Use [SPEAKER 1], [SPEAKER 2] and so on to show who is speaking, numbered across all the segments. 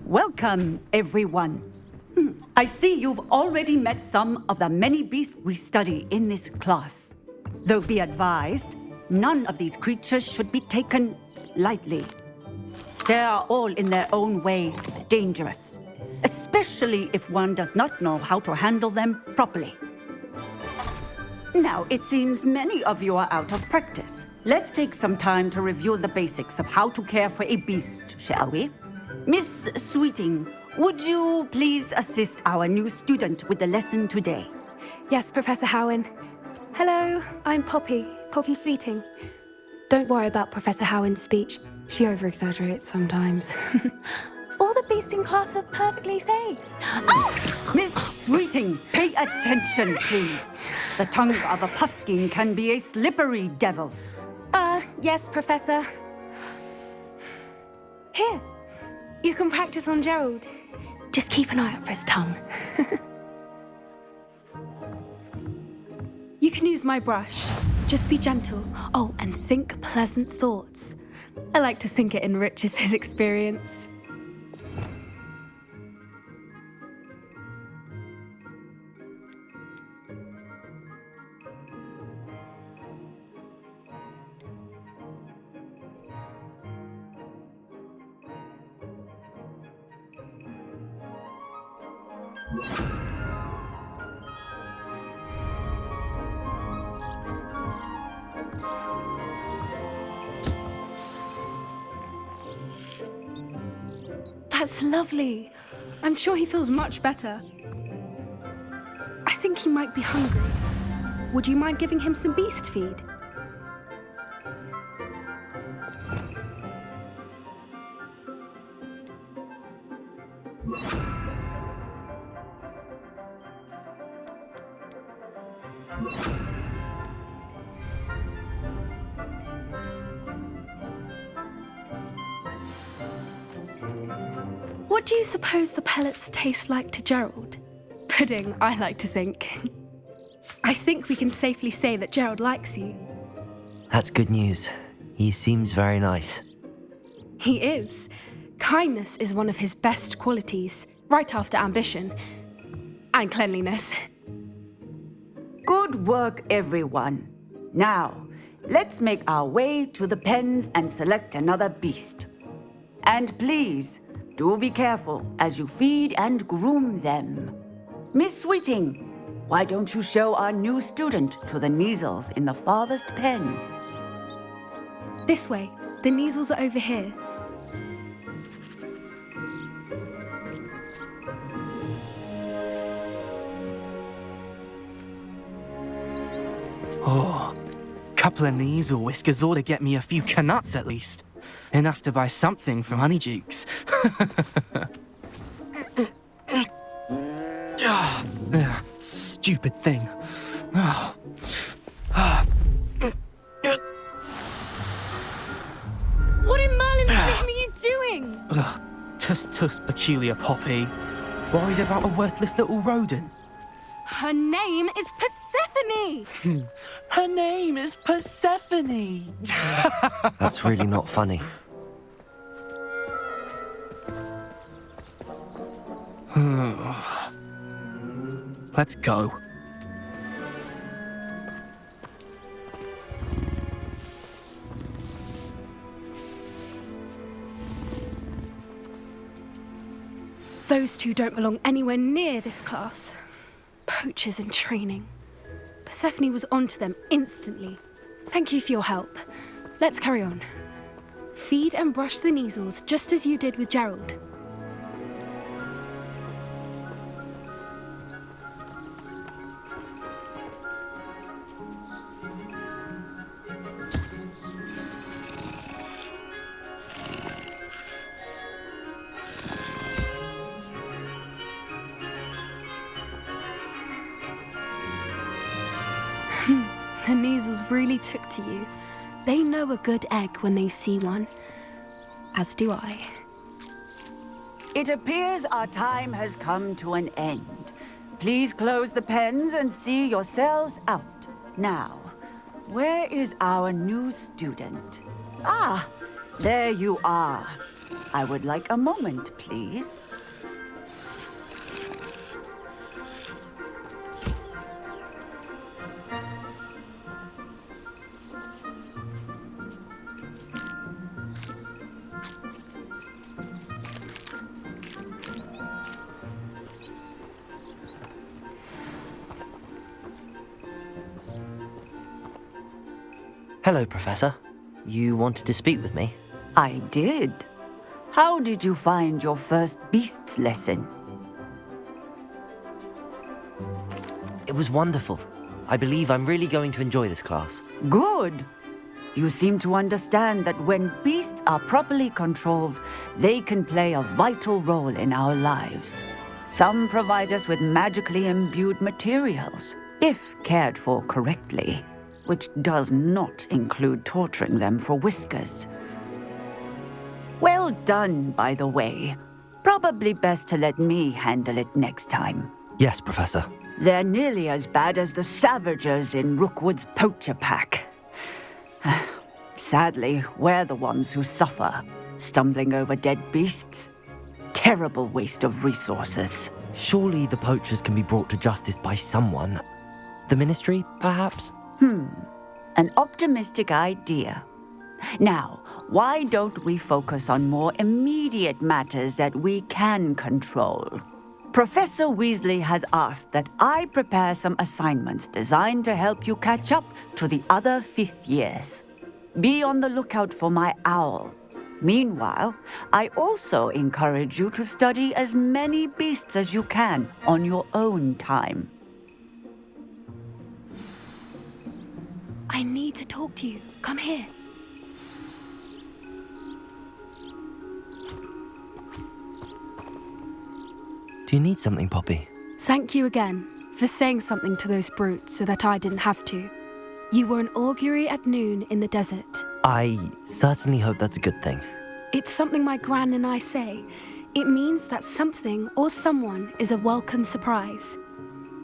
[SPEAKER 1] Welcome, everyone. I see you've already met some of the many beasts we study in this class. Though be advised, none of these creatures should be taken lightly. They are all in their own way dangerous, especially if one does not know how to handle them properly. Now, it seems many of you are out of practice. Let's take some time to review the basics of how to care for a beast, shall we? Miss Sweeting, would you please assist our new student with the lesson today?
[SPEAKER 2] Yes, Professor Howen. Hello, I'm Poppy Sweeting. Don't worry about Professor Howen's speech. She over-exaggerates sometimes. All the beasts in class are perfectly safe. Oh!
[SPEAKER 1] Miss Sweeting, pay attention, please. The tongue of a puffskein can be a slippery devil.
[SPEAKER 2] Yes, Professor. Here, you can practice on Gerald. Just keep an eye out for his tongue. You can use my brush. Just be gentle. Oh, and think pleasant thoughts. I like to think it enriches his experience. That's lovely. I'm sure he feels much better. I think he might be hungry. Would you mind giving him some beast feed? What do you suppose the pellets taste like to Gerald? Pudding, I like to think. I think we can safely say that Gerald likes you.
[SPEAKER 3] That's good news. He seems very nice.
[SPEAKER 2] He is. Kindness is one of his best qualities, right after ambition. And cleanliness.
[SPEAKER 1] Good work, everyone. Now, let's make our way to the pens and select another beast. And please, do be careful as you feed and groom them. Miss Sweeting, why don't you show our new student to the Kneazles in the farthest pen?
[SPEAKER 2] This way. The Kneazles are over here.
[SPEAKER 4] Oh, couple of Kneazle whiskers ought to get me a few canuts at least. Enough to buy something from Honeydukes. Stupid thing.
[SPEAKER 2] What in Merlin's name are you doing?
[SPEAKER 4] Tuss, peculiar Poppy. Worried about a worthless little rodent.
[SPEAKER 2] Her name is Persephone!
[SPEAKER 4] Her name is Persephone!
[SPEAKER 3] That's really not funny.
[SPEAKER 4] Let's go.
[SPEAKER 2] Those two don't belong anywhere near this class. Poachers in training. Persephone was onto them instantly. Thank you for your help. Let's carry on. Feed and brush the Kneazles just as you did with Gerald. The Kneazles really took to you. They know a good egg when they see one. As do I.
[SPEAKER 1] It appears our time has come to an end. Please close the pens and see yourselves out. Now, where is our new student? Ah, there you are. I would like a moment, please.
[SPEAKER 3] Hello, Professor. You wanted to speak with me?
[SPEAKER 1] I did. How did you find your first beasts lesson?
[SPEAKER 3] It was wonderful. I believe I'm really going to enjoy this class.
[SPEAKER 1] Good. You seem to understand that when beasts are properly controlled, they can play a vital role in our lives. Some provide us with magically imbued materials, if cared for correctly, which does not include torturing them for whiskers. Well done, by the way. Probably best to let me handle it next time.
[SPEAKER 3] Yes, Professor.
[SPEAKER 1] They're nearly as bad as the Savagers in Rookwood's poacher pack. Sadly, we're the ones who suffer, stumbling over dead beasts. Terrible waste of resources.
[SPEAKER 3] Surely the poachers can be brought to justice by someone. The Ministry, perhaps?
[SPEAKER 1] An optimistic idea. Now, why don't we focus on more immediate matters that we can control? Professor Weasley has asked that I prepare some assignments designed to help you catch up to the other fifth years. Be on the lookout for my owl. Meanwhile, I also encourage you to study as many beasts as you can on your own time.
[SPEAKER 2] I need to talk to you. Come here.
[SPEAKER 3] Do you need something, Poppy?
[SPEAKER 2] Thank you again for saying something to those brutes so that I didn't have to. You were an augury at noon in the desert.
[SPEAKER 3] I certainly hope that's a good thing.
[SPEAKER 2] It's something my gran and I say. It means that something or someone is a welcome surprise.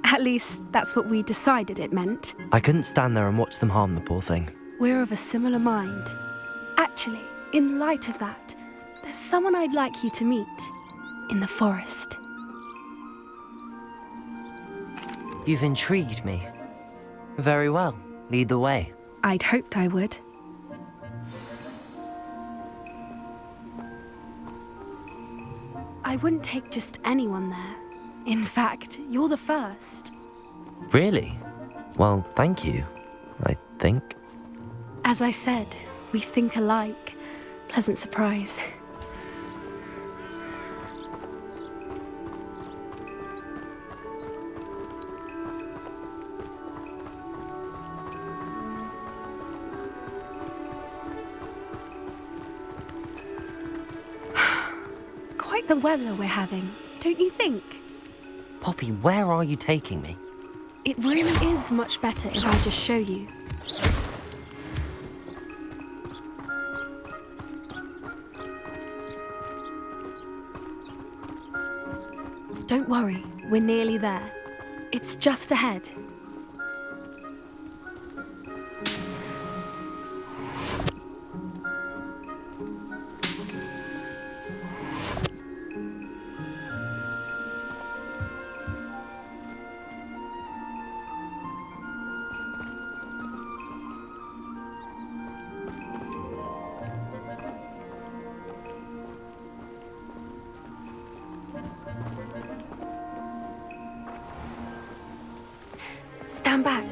[SPEAKER 2] At least, that's what we decided it meant.
[SPEAKER 3] I couldn't stand there and watch them harm the poor thing.
[SPEAKER 2] We're of a similar mind. Actually, in light of that, there's someone I'd like you to meet. In the forest.
[SPEAKER 3] You've intrigued me. Very well. Lead the way.
[SPEAKER 2] I'd hoped I would. I wouldn't take just anyone there. In fact, you're the first.
[SPEAKER 3] Really? Well, thank you, I think.
[SPEAKER 2] As I said, we think alike. Pleasant surprise. Quite the weather we're having, don't you think?
[SPEAKER 3] Poppy, where are you taking me?
[SPEAKER 2] It really is much better if I just show you. Don't worry, we're nearly there. It's just ahead. Stand back.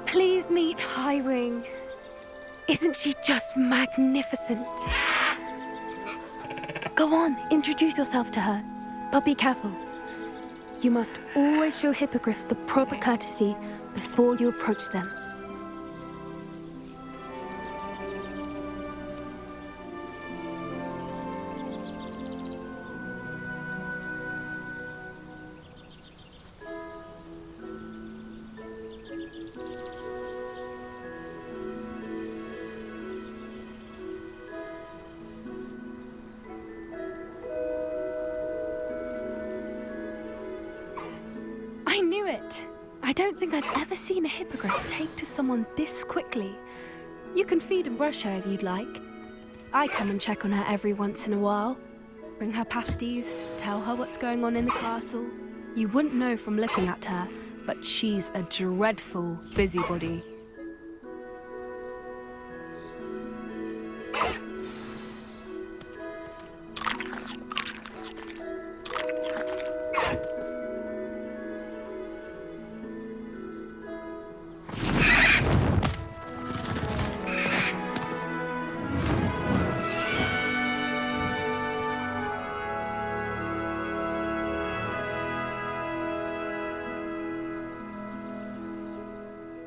[SPEAKER 2] Please meet Highwing. Isn't she just magnificent? Go on, introduce yourself to her. But be careful. You must always show hippogriffs the proper courtesy before you approach them. it. I don't think I've ever seen a hippogriff take to someone this quickly. You can feed and brush her if you'd like. I come and check on her every once in a while. Bring her pasties, tell her what's going on in the castle. You wouldn't know from looking at her, but she's a dreadful busybody.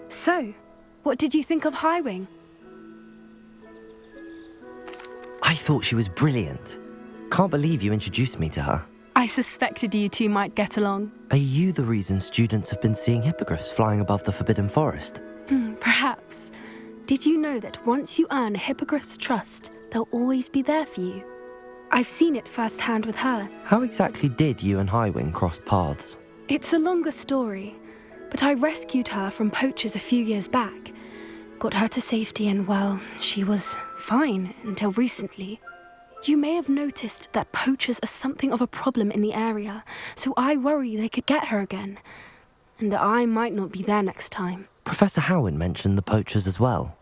[SPEAKER 2] So, what did you think of Highwing?
[SPEAKER 3] I thought she was brilliant. Can't believe you introduced me to her.
[SPEAKER 2] I suspected you two might get along.
[SPEAKER 3] Are you the reason students have been seeing hippogriffs flying above the Forbidden Forest?
[SPEAKER 2] Perhaps. Did you know that once you earn a hippogriff's trust, they'll always be there for you? I've seen it firsthand with her.
[SPEAKER 3] How exactly did you and Highwing cross paths?
[SPEAKER 2] It's a longer story, but I rescued her from poachers a few years back. Got her to safety and, well, she was fine until recently. You may have noticed that poachers are something of a problem in the area, so I worry they could get her again. And I might not be there next time.
[SPEAKER 3] Professor Howen mentioned the poachers as well.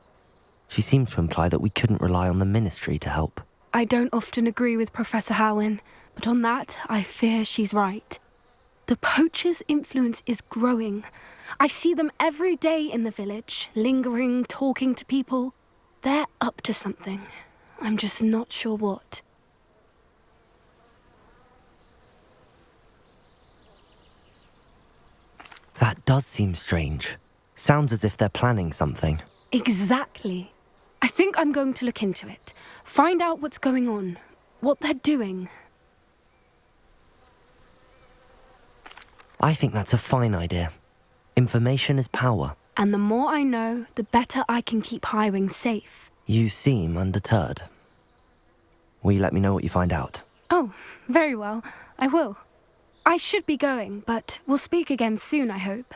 [SPEAKER 3] She seemed to imply that we couldn't rely on the Ministry to help.
[SPEAKER 2] I don't often agree with Professor Howen, but on that, I fear she's right. The poachers' influence is growing. I see them every day in the village, lingering, talking to people. They're up to something. I'm just not sure what.
[SPEAKER 3] That does seem strange. Sounds as if they're planning something.
[SPEAKER 2] Exactly. I think I'm going to look into it. Find out what's going on, what they're doing.
[SPEAKER 3] I think that's a fine idea. Information is power.
[SPEAKER 2] And the more I know, the better I can keep Highwing safe.
[SPEAKER 3] You seem undeterred. Will you let me know what you find out?
[SPEAKER 2] Oh, very well. I will. I should be going, but we'll speak again soon, I hope.